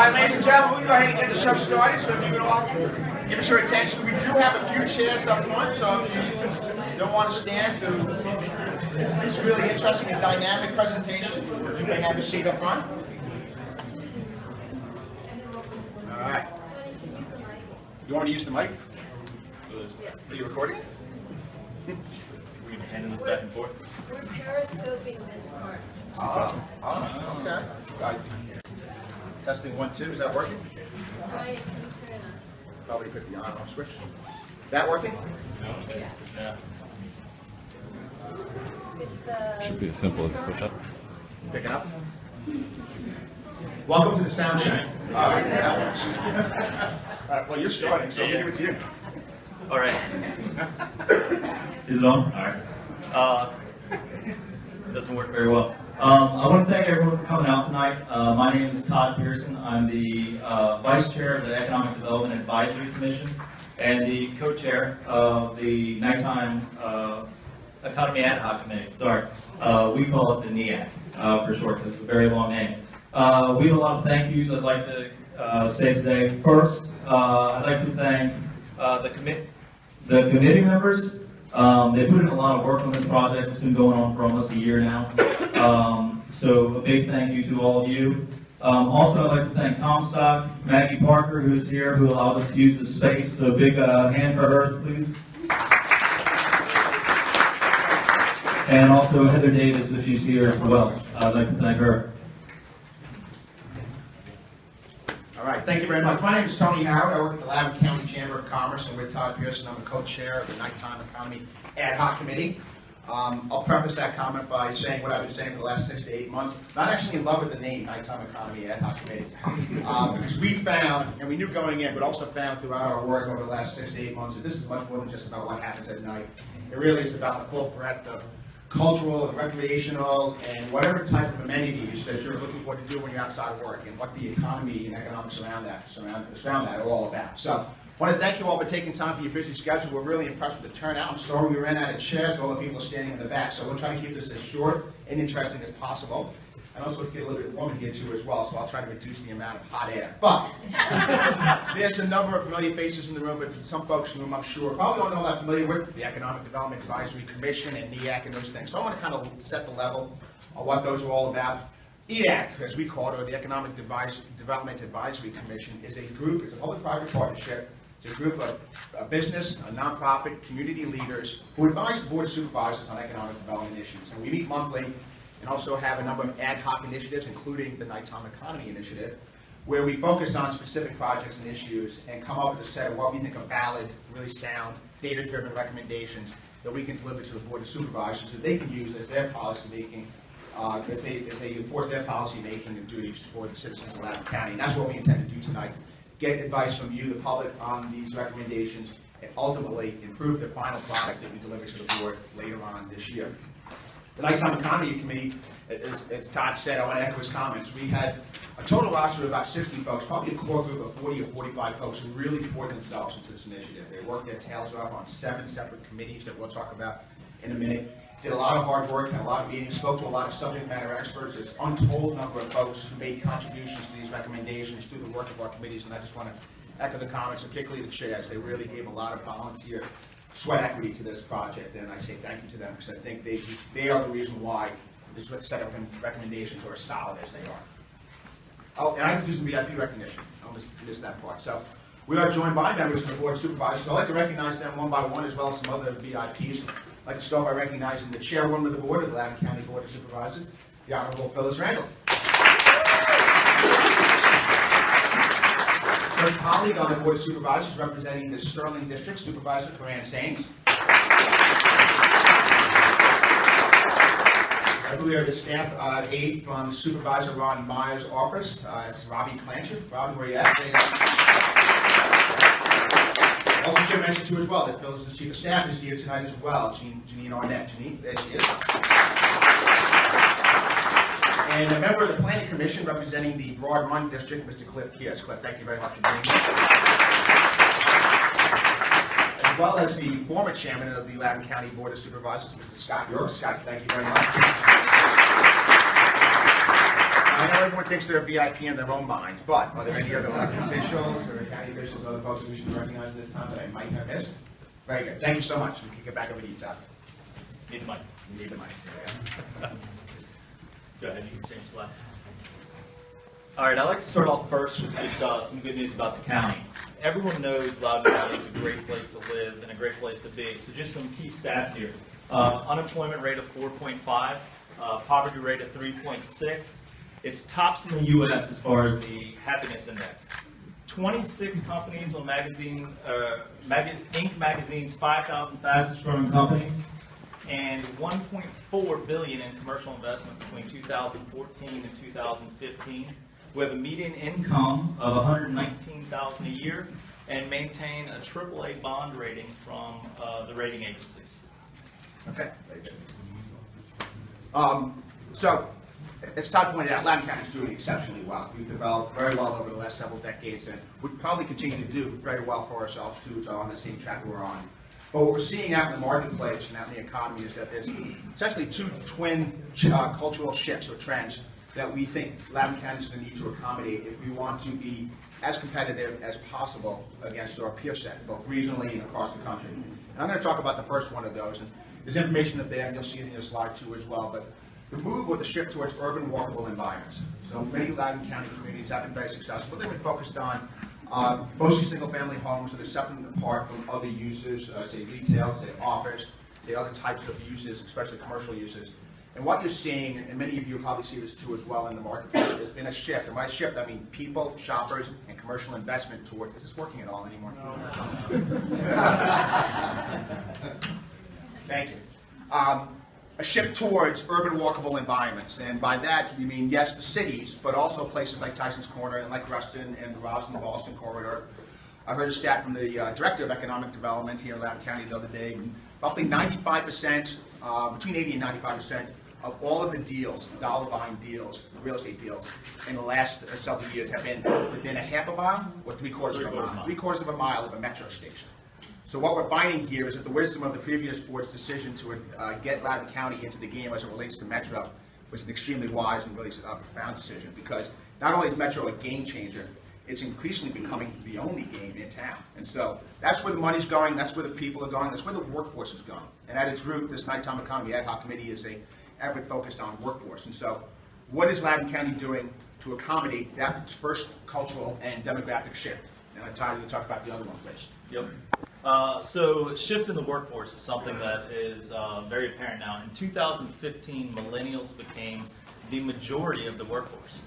All right, ladies and gentlemen, we'll go ahead and get the show started. So if you would all give us your attention, we do have a few chairs up front. So if you don't want to stand through this really interesting and dynamic presentation, you may have a seat up front. All right. You want to use the mic? Are you recording it? We're handing this back and forth. We're periscoping this part. Oh, okay. Testing 1, 2. Is that working? Right, turn on. Probably put the on-off switch. Is that working? No? Yeah. It's the Should be as simple as a push-up. Picking up. Welcome to the sound check. All right, that works. All right, well, you're starting, so I'll give it to you. All right. Is it on? All right. Doesn't work very well. I want to thank everyone for coming out tonight. My name is Todd Pearson. I'm the Vice Chair of the Economic Development Advisory Commission and the Co-Chair of the Nighttime Economy Ad-Hoc Committee. Sorry. We call it the NEAC for short, because it's a very long name. We have a lot of thank yous I'd like to say today. First, I'd like to thank the committee members. They put in a lot of work on this project. It's been going on for almost a year now. So a big thank you to all of you. Also, I'd like to thank Comstock, Maggie Parker, who's here, who allowed us to use this space. So big hand for her, please. And also Heather Davis, if she's here as well. I'd like to thank her. All right, thank you very much. My name is Tony Howard. I work at the Loudoun County Chamber of Commerce, and with Todd Pearson, I'm the co-chair of the Nighttime Economy Ad-Hoc Committee. I'll preface that comment by saying what I've been saying for the last 6 to 8 months. Not actually in love with the name Nighttime Economy Ad-Hoc Committee, because we found, and we knew going in, but also found throughout our work over the last 6 to 8 months, that this is much more than just about what happens at night. It really is about the full breadth of cultural and recreational and whatever type of amenities that you're looking for to do when you're outside of work, and what the economy and economics around that are all about. So I want to thank you all for taking time for your busy schedule. We're really impressed with the turnout. I'm sorry we ran out of chairs, all the people standing in the back, so we'll try to keep this as short and interesting as possible. And also to get a little bit warm here too as well, so I'll try to reduce the amount of hot air. But there's a number of familiar faces in the room, but some folks in the room I'm sure probably don't know that familiar with the Economic Development Advisory Commission and NEAC and those things. So I want to kind of set the level on what those are all about. EAC, as we call it, or the Economic Development Advisory Commission, is a group, it's a public-private partnership. It's a group of business, nonprofit, community leaders who advise the Board of Supervisors on economic development issues. And we meet monthly and also have a number of ad hoc initiatives, including the Nighttime Economy Initiative, where we focus on specific projects and issues and come up with a set of what we think are valid, really sound, data-driven recommendations that we can deliver to the Board of Supervisors that they can use as their policy making, as they enforce their policy making and duties for the citizens of Loudoun County. And that's what we intend to do tonight. Get advice from you, the public, on these recommendations, and ultimately improve the final product that we deliver to the board later on this year. The Nighttime Economy Committee, as Todd said, I want to echo his comments. We had a total roster of about 60 folks, probably a core group of 40 or 45 folks who really poured themselves into this initiative. They worked their tails off on 7 separate committees that we'll talk about in a minute. Did a lot of hard work, had a lot of meetings, spoke to a lot of subject matter experts. There's an untold number of folks who made contributions to these recommendations through the work of our committees, and I just want to echo the comments, particularly the chairs. They really gave a lot of volunteer sweat equity to this project, and I say thank you to them, because I think they are the reason why this set of recommendations are as solid as they are. Oh, and I have to do some VIP recognition. I almost missed that part. So we are joined by members of the Board of Supervisors, so I'd like to recognize them one by one, as well as some other VIPs. I'd like to start by recognizing the chairwoman of the board of the Loudoun County Board of Supervisors, the Honorable Phyllis Randall. Her colleague on the Board of Supervisors representing the Sterling District, Supervisor Corinne Sains. I believe we have the staff aide from Supervisor Ron Meyer's office. It's Robbie Clancher. Robbie, where you at? Also should mention too as well that Phyllis' Chief of Staff is here tonight as well, Janine Arnett. Janine, there she is. And a member of the Planning Commission representing the Broadmoor District, Mr. Cliff Kears. Cliff, thank you very much for being here. As well as the former chairman of the Loudoun County Board of Supervisors, Mr. Scott York. Scott, thank you very much. I everyone thinks they're a VIP in their own mind, but are there any other elected officials or county officials or other folks that we should recognize at this time that I might have missed? Very good. Thank you so much. We can get back over to you, Todd. Need the mic. You need the mic. Go ahead, you can change the slide. All right, I'd like to start off first with just some good news about the county. Everyone knows Loudoun County is a great place to live and a great place to be. So just some key stats here. Unemployment rate of 4.5, poverty rate of 3.6. It's tops in the U.S. as far as the happiness index. 26 companies on Inc. magazine's 5,000 fastest growing companies, and $1.4 billion in commercial investment between 2014 and 2015. We have a median income of $119,000 a year and maintain a AAA bond rating from the rating agencies. Okay, very good. So, as Todd pointed out, Loudoun County is doing exceptionally well. We've developed very well over the last several decades, and we probably continue to do very well for ourselves too, so on the same track we're on. But what we're seeing out in the marketplace and out in the economy is that there's essentially two twin cultural shifts or trends that we think Loudoun County is going to need to accommodate if we want to be as competitive as possible against our peer set, both regionally and across the country. And I'm going to talk about the first one of those, and there's information up there, and you'll see it in your slide too as well, but the move or the shift towards urban walkable environments. So many Loudoun County communities have been very successful. They've been focused on mostly single-family homes, so they're separate and apart from other uses, say retail, say office, say other types of uses, especially commercial uses. And what you're seeing, and many of you probably see this too as well in the marketplace, there's been a shift. And by shift, I mean people, shoppers, and commercial investment towards, is this working at all anymore? No. Thank you. A shift towards urban walkable environments. And by that, we mean, yes, the cities, but also places like Tyson's Corner and like Ruston and the Rosslyn-Boston corridor. I heard a stat from the Director of Economic Development here in Loudoun County the other day. Roughly 95%, between 80 and 95% of all of the deals, dollar-buying deals, real estate deals, in the last several years have been within a half a mile or three-quarters of a mile. Three-quarters of a mile of a metro station. So what we're finding here is that the wisdom of the previous board's decision to get Loudoun County into the game as it relates to Metro was an extremely wise and really profound decision, because not only is Metro a game changer, it's increasingly becoming the only game in town. And so that's where the money's going, that's where the people are going, that's where the workforce is going. And at its root, this Nighttime Economy Ad-Hoc Committee is an effort focused on workforce. And so what is Loudoun County doing to accommodate that first cultural and demographic shift? And I'm tired to talk about the other one, please. Yep. So shift in the workforce is something that is very apparent now. In 2015, millennials became the majority of the workforce.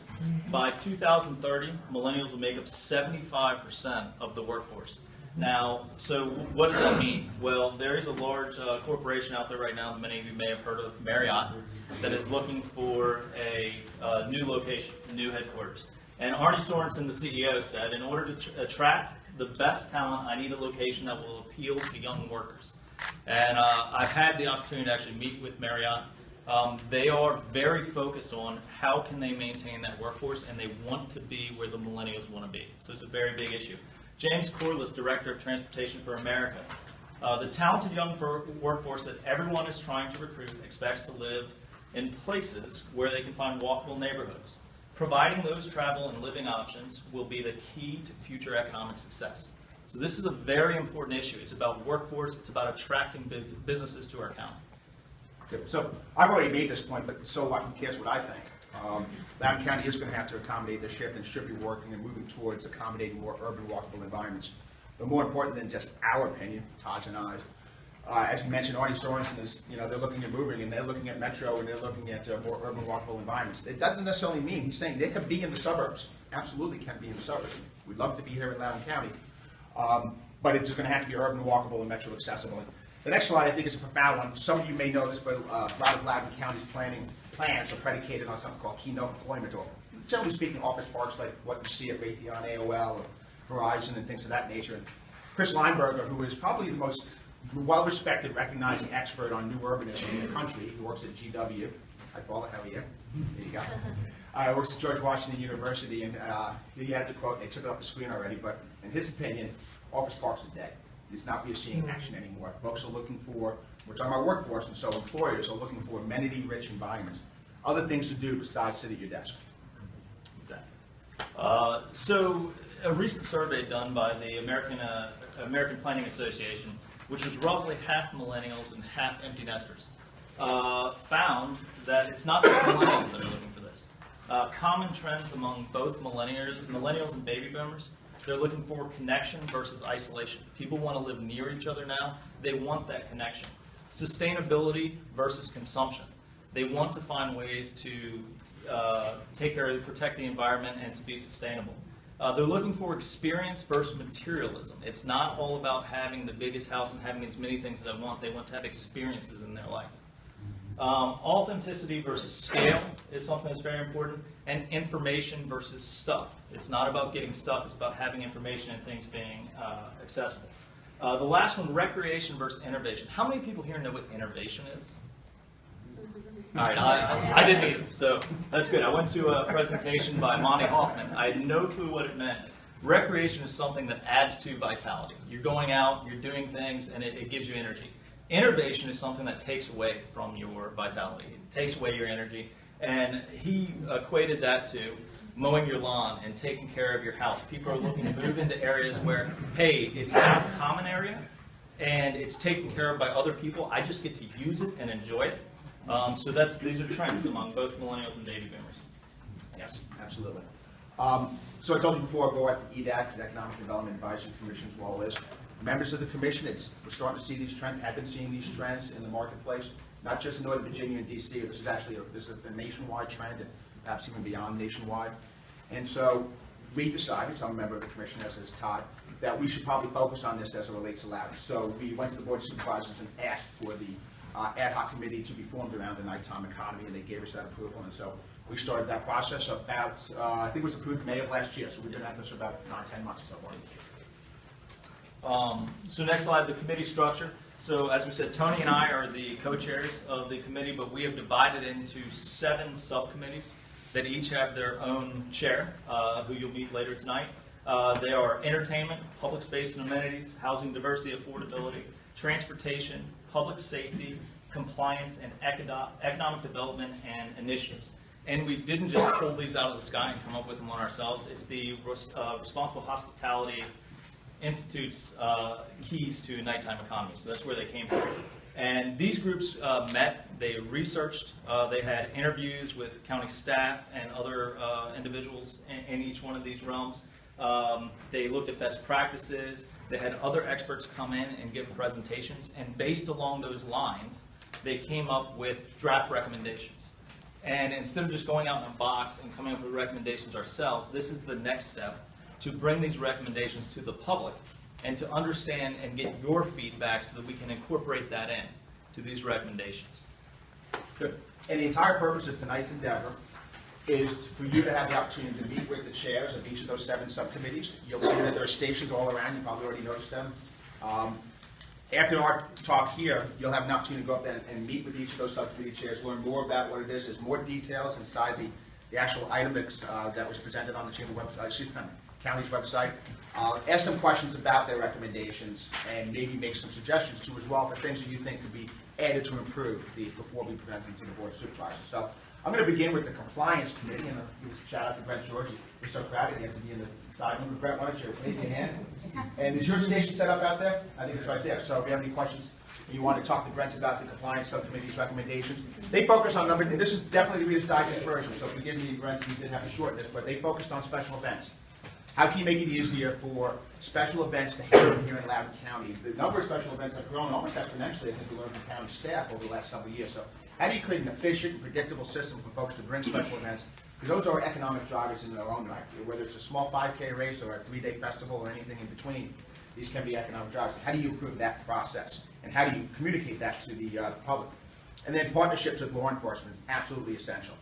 By 2030, millennials will make up 75% of the workforce. Now, so what does that mean? Well, there is a large corporation out there right now that many of you may have heard of, Marriott, that is looking for a new location, new headquarters. And Arnie Sorensen, the CEO, said, in order to attract the best talent, I need a location that will appeal to young workers. And I've had the opportunity to actually meet with Marriott. They are very focused on how can they maintain that workforce, and they want to be where the millennials want to be. So it's a very big issue. James Corliss, Director of Transportation for America. The talented young workforce that everyone is trying to recruit expects to live in places where they can find walkable neighborhoods. Providing those travel and living options will be the key to future economic success. So this is a very important issue. It's about workforce. It's about attracting businesses to our county. Good. So I've already made this point, but so what? Who cares what I think? Loudoun County is going to have to accommodate the shift and should be working and moving towards accommodating more urban walkable environments. But more important than just our opinion, Todd's and ours, as you mentioned, Arnie Sorensen is, they're looking at moving, and they're looking at Metro, and they're looking at more urban walkable environments. It doesn't necessarily mean, he's saying they could be in the suburbs. Absolutely can be in the suburbs. We'd love to be here in Loudoun County. But it's going to have to be urban walkable and Metro accessible. And the next slide, I think, is a profound one. Some of you may know this, but a lot of Loudoun County's plans are predicated on something called keynote employment, or generally speaking, office parks like what you see at Raytheon, AOL, or Verizon, and things of that nature. And Chris Lineberger, who is probably the most well-respected, recognized expert on new urbanism in the country, he works at GW. I follow hell yeah. There you go. Works at George Washington University, and he had the quote, they took it off the screen already, but in his opinion, office parks are dead. It's not where you're seeing action anymore. Folks are looking for, we're talking about workforce, and so employers are looking for amenity-rich environments, other things to do besides sit at your desk. So a recent survey done by the American Planning Association, which was roughly half millennials and half empty nesters, found that it's not just millennials that are looking for this. Common trends among both millennials and baby boomers, they're looking for connection versus isolation. People want to live near each other now. They want that connection. Sustainability versus consumption. They want to find ways to protect the environment and to be sustainable. They're looking for experience versus materialism. It's not all about having the biggest house and having as many things as they want. They want to have experiences in their life. Authenticity versus scale is something that's very important, and information versus stuff. It's not about getting stuff, it's about having information and things being accessible. The last one, recreation versus innovation. How many people here know what innovation is? All right, I didn't either, so that's good. I went to a presentation by Monty Hoffman. I had no clue what it meant. Recreation is something that adds to vitality. You're going out, you're doing things, and it gives you energy. Innovation is something that takes away from your vitality. It takes away your energy. And he equated that to mowing your lawn and taking care of your house. People are looking to move into areas where, hey, it's not a common area, and it's taken care of by other people. I just get to use it and enjoy it. So these are trends among both millennials and baby boomers. Yes, absolutely. So I told you before, go at the AAd-Hoc, the Economic Development Advisory Commission's role is. Members of the commission, we're starting to see these trends, have been seeing these trends in the marketplace, not just in Northern Virginia and DC. This is actually a nationwide trend, and perhaps even beyond nationwide. And so we decided, so I'm a member of the commission, as is Todd, that we should probably focus on this as it relates to Loudoun. So we went to the Board of Supervisors and asked for the ad-hoc committee to be formed around the nighttime economy, and they gave us that approval. And so we started that process about, I think it was approved May of last year, so we've been at this for about 9-10 months so far. So next slide, the committee structure. So as we said, Tony and I are the co-chairs of the committee, but we have divided into 7 subcommittees that each have their own chair, who you'll meet later tonight. They are entertainment, public space and amenities, housing diversity, affordability, transportation, public safety, compliance, and economic development and initiatives. And we didn't just pull these out of the sky and come up with them on ourselves. It's the Responsible Hospitality Institute's keys to nighttime economy. So that's where they came from. And these groups met, they researched, they had interviews with county staff and other individuals in each one of these realms. They looked at best practices. They had other experts come in and give presentations. And based along those lines, they came up with draft recommendations. And instead of just going out in a box and coming up with recommendations ourselves, this is the next step, to bring these recommendations to the public and to understand and get your feedback so that we can incorporate that in to these recommendations. Good. And the entire purpose of tonight's endeavor is for you to have the opportunity to meet with the chairs of each of those 7 subcommittees. You'll see that there are stations all around. You probably already noticed them. After our talk here, you'll have an opportunity to go up there and meet with each of those subcommittee chairs, learn more about what it is. There's more details inside the actual item that was presented on the chamber website, county's website. Ask them questions about their recommendations and maybe make some suggestions too as well for things that you think could be added to improve before we present them to the Board of Supervisors. So I'm going to begin with the Compliance Committee, and give a shout out to Brett George. We're so crowded, he has to be in the side room. Brett, why don't you wave your hand? And is your station set up out there? I think it's right there. So if you have any questions, you want to talk to Brent about the Compliance Subcommittee's recommendations. They focus on and this is definitely the Reader's Digest version, so forgive me, Brent, we did have to shorten this, but they focused on special events. How can you make it easier for special events to happen here in Loudoun County? The number of special events have grown almost exponentially, I think, we learned from county staff over the last several years. So how do you create an efficient and predictable system for folks to bring special events? Because those are economic drivers in their own right. Whether it's a small 5K race or a 3-day festival or anything in between, these can be economic drivers. How do you improve that process? And how do you communicate that to the public? And then partnerships with law enforcement is absolutely essential.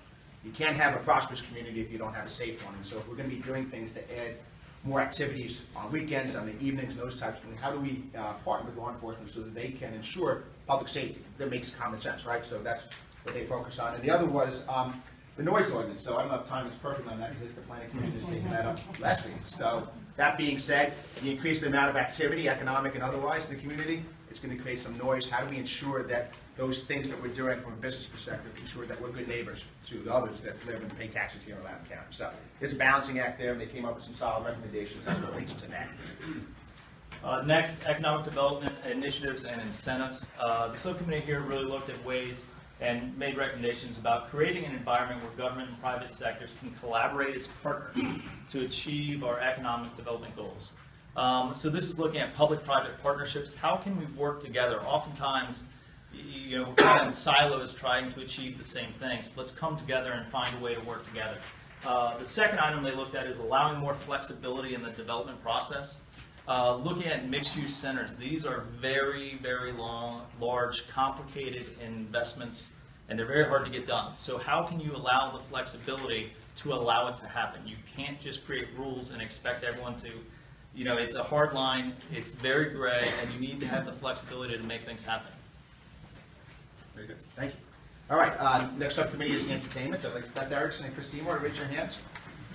You can't have a prosperous community if you don't have a safe one. And so if we're going to be doing things to add more activities on weekends, on the evenings, and those types of things, how do we partner with law enforcement so that they can ensure public safety? That makes common sense, right? So that's what they focus on. And the other was the noise ordinance. So I don't know if timing's perfect on that because the Planning Commission has taken that up last week. So that being said, you increase the amount of activity, economic and otherwise, in the community, it's going to create some noise. How do we ensure that those things that we're doing from a business perspective, ensure that we're good neighbors to the others that live and pay taxes here in Loudoun County. So there's a balancing act there, and they came up with some solid recommendations as it relates to that. Next, economic development initiatives and incentives. The subcommittee here really looked at ways and made recommendations about creating an environment where government and private sectors can collaborate as partners to achieve our economic development goals. So this is looking at public-private partnerships. How can we work together? Oftentimes, we're kind of in silos trying to achieve the same thing. So let's come together and find a way to work together. The second item they looked at is allowing more flexibility in the development process. Looking at mixed-use centers, these are very, very long, large, complicated investments, and they're very hard to get done. So how can you allow the flexibility to allow it to happen? You can't just create rules and expect everyone to, it's a hard line, it's very gray, and you need to have the flexibility to make things happen. Very good. Thank you. All right, next subcommittee is the entertainment. I'd like Beth Erickson and Christine to raise your hands.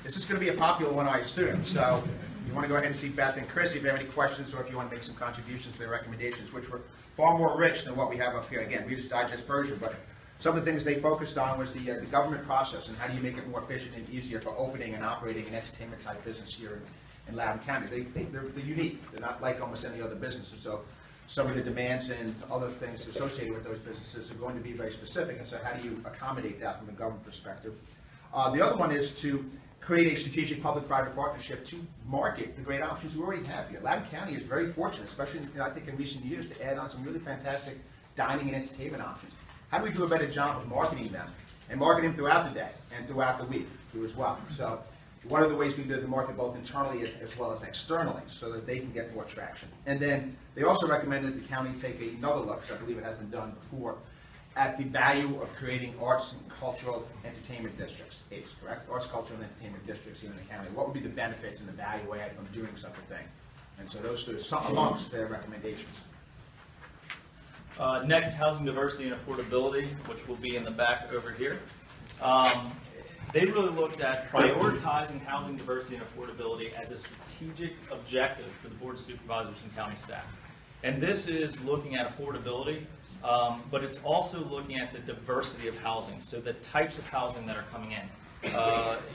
This is going to be a popular one, I assume. So you want to go ahead and see Beth and Chris if you have any questions or if you want to make some contributions to their recommendations, which were far more rich than what we have up here. Again, Reader's Digest version, but some of the things they focused on was the government process and how do you make it more efficient and easier for opening and operating an entertainment type business here in Loudoun County. They're unique. They're not like almost any other businesses. So some of the demands and other things associated with those businesses are going to be very specific. And so how do you accommodate that from a government perspective? The other one is to create a strategic public-private partnership to market the great options we already have here. Loudoun County is very fortunate, especially I think in recent years, to add on some really fantastic dining and entertainment options. How do we do a better job of marketing them and marketing them throughout the day and throughout the week too as well? So one of the ways we do the market both internally as well as externally so that they can get more traction. And then they also recommended the county take another look, because I believe it has been done before, at the value of creating arts and cultural entertainment districts, AADs, correct? Arts, cultural, and entertainment districts here in the county. What would be the benefits and the value add from doing such a thing? And so those are some amongst their recommendations. Next, housing diversity and affordability, which will be in the back over here. They really looked at prioritizing housing diversity and affordability as a strategic objective for the Board of Supervisors and county staff. And this is looking at affordability, but it's also looking at the diversity of housing, so the types of housing that are coming in.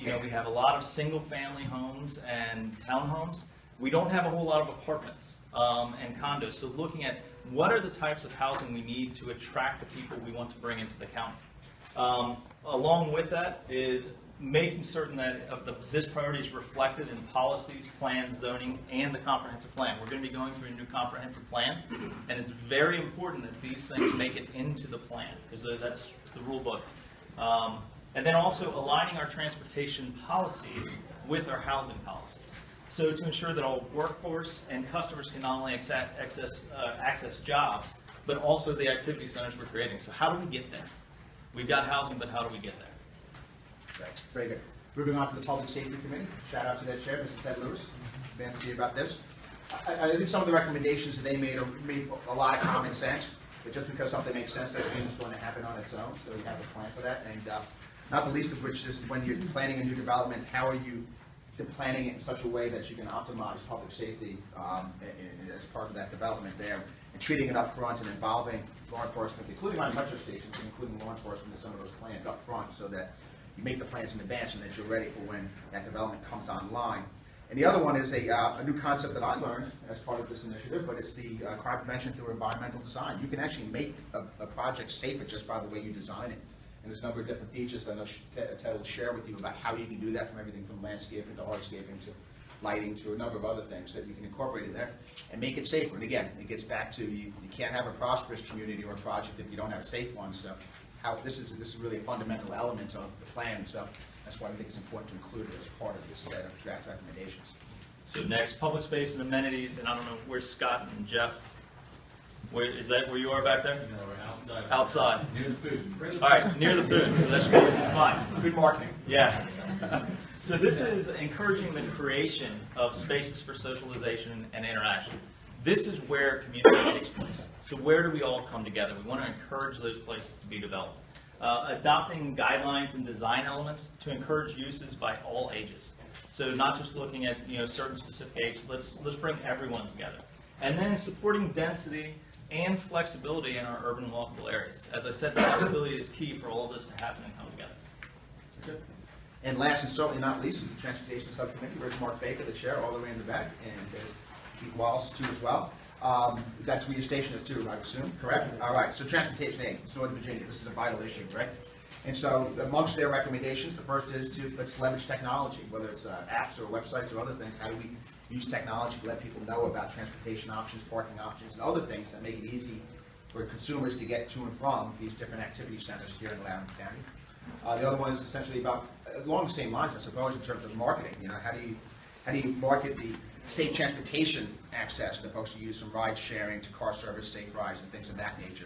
We have a lot of single-family homes and townhomes. We don't have a whole lot of apartments and condos, so looking at what are the types of housing we need to attract the people we want to bring into the county. Along with that is making certain that this priority is reflected in policies, plans, zoning, and the comprehensive plan. We're going to be going through a new comprehensive plan, and it's very important that these things make it into the plan, because that's the rule book. And then also aligning our transportation policies with our housing policies. So to ensure that all workforce and customers can not only access jobs, but also the activity centers we're creating. So how do we get there? We've got housing, but how do we get there? Right. Very good. Moving on to the Public Safety Committee. Shout out to their chair, Mr. Ted Lewis. Fancy about this. I think some of the recommendations that they made made a lot of common sense, but just because something makes sense doesn't mean it's going to happen on its own. So we have a plan for that, and not the least of which is when you're planning a new development, how are you planning it in such a way that you can optimize public safety as part of that development there, and treating it up front and involving law enforcement, including on metro stations, and including law enforcement in some of those plans up front, so that you make the plans in advance and that you're ready for when that development comes online. And the other one is a new concept that I learned as part of this initiative, but it's the crime prevention through environmental design. You can actually make a project safer just by the way you design it. And there's a number of different features that I know Ted will share with you about how you can do that, from everything from landscaping to hardscaping to lighting to a number of other things that you can incorporate in there and make it safer. And again, it gets back to you can't have a prosperous community or a project if you don't have a safe one. So this is really a fundamental element of the plan. So that's why we think it's important to include it as part of this set of draft recommendations. So next, public space and amenities, and I don't know, where's Scott and Jeff? Is that where you are back there? No, we're outside. Outside. Near the food. All right, near the food, so that should be fine. Good marketing. Yeah. So this is encouraging the creation of spaces for socialization and interaction. This is where community takes place. So where do we all come together? We want to encourage those places to be developed. Adopting guidelines and design elements to encourage uses by all ages. So not just looking at certain specific age. Let's bring everyone together. And then supporting density and flexibility in our urban and walkable areas. As I said, flexibility is key for all of this to happen and come together. And last and certainly not least is the Transportation Subcommittee. Where's Mark Baker, the chair, all the way in the back, and there's Keith Wallace too as well. That's where your station is too, I assume, correct? All right, so Transportation Aid, it's Northern Virginia, this is a vital issue, right? And so amongst their recommendations, the first is to let's leverage technology, whether it's apps or websites or other things. How do we use technology to let people know about transportation options, parking options, and other things that make it easy for consumers to get to and from these different activity centers here in Loudoun County. The other one is essentially about, along the same lines, I suppose, in terms of marketing. You know, how do you market the safe transportation access that folks use from ride sharing to car service, safe rides, and things of that nature.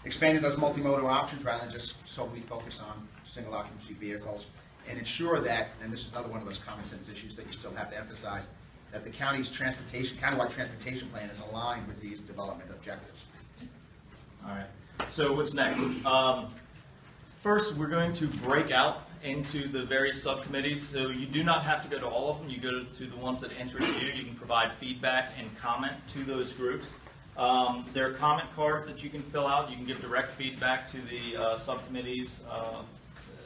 Expanding those multimodal options rather than just solely focus on single occupancy vehicles, and ensure that, and this is another one of those common sense issues that you still have to emphasize, that the county's countywide transportation plan is aligned with these development objectives. All right, so what's next? First, we're going to break out into the various subcommittees, so you do not have to go to all of them. You go to the ones that interest you. You can provide feedback and comment to those groups. There are comment cards that you can fill out. You can give direct feedback to the subcommittees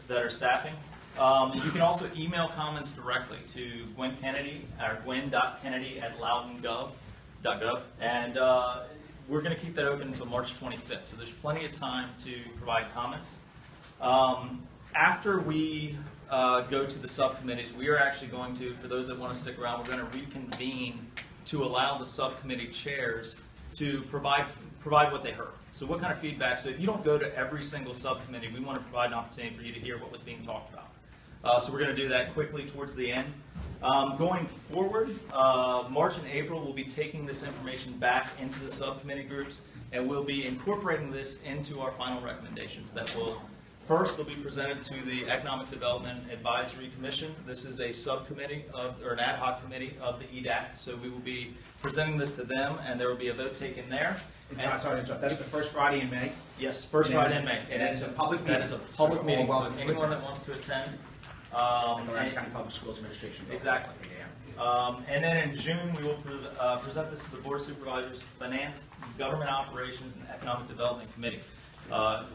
that are staffing. You can also email comments directly to Gwen Kennedy, or gwen.kennedy@loudoun.gov, and we're going to keep that open until March 25th, so there's plenty of time to provide comments. After we go to the subcommittees, we are actually going to, for those that want to stick around, we're going to reconvene to allow the subcommittee chairs to provide what they heard. So what kind of feedback? So if you don't go to every single subcommittee, we want to provide an opportunity for you to hear what was being talked about. So we're going to do that quickly towards the end. Going forward, March and April, we'll be taking this information back into the subcommittee groups, and we'll be incorporating this into our final recommendations that will first, they'll be presented to the Economic Development Advisory Commission. This is a subcommittee or an ad hoc committee of the AAd-Hoc. So we will be presenting this to them, and there will be a vote taken there. Sorry to interrupt. That's the first Friday in May? Yes, first Friday in May. And that is a public meeting. That is a public meeting, so welcome to anyone attend. that wants to attend. Loudoun County Public Schools Administration. Exactly. And then in June, we will present this to the Board of Supervisors, Finance, Government Operations, and Economic Development Committee.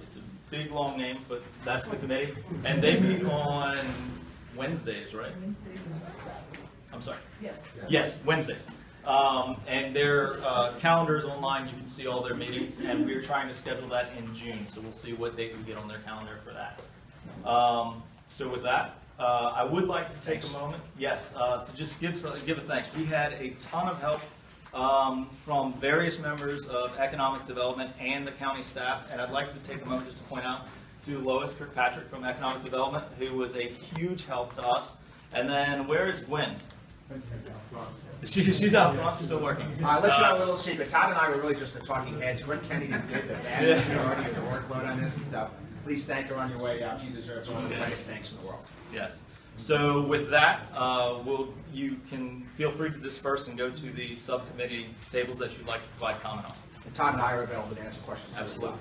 It's a big, long name, but that's the committee. And they meet on Wednesdays, right? I'm sorry. Yes. Yes, Wednesdays. And their calendar is online. You can see all their meetings. And we're trying to schedule that in June. So we'll see what date we get on their calendar for that. So with that, I would like to take a moment, yes, to just give a thanks. We had a ton of help from various members of economic development and the county staff, and I'd like to take a moment just to point out to Lois Kirkpatrick from economic development, who was a huge help to us. And then where is Gwen? She's out front, still working. I'll let you know a little secret. Todd and I were really just the talking heads. Gwen Kennedy did the vast majority of the workload on this, and so please thank her on your way out. She deserves all the credit. Thanks in the world. Yes. So with that, you can feel free to disperse and go to the subcommittee tables that you'd like to provide comment on. And Todd and I are available to answer questions. Absolutely.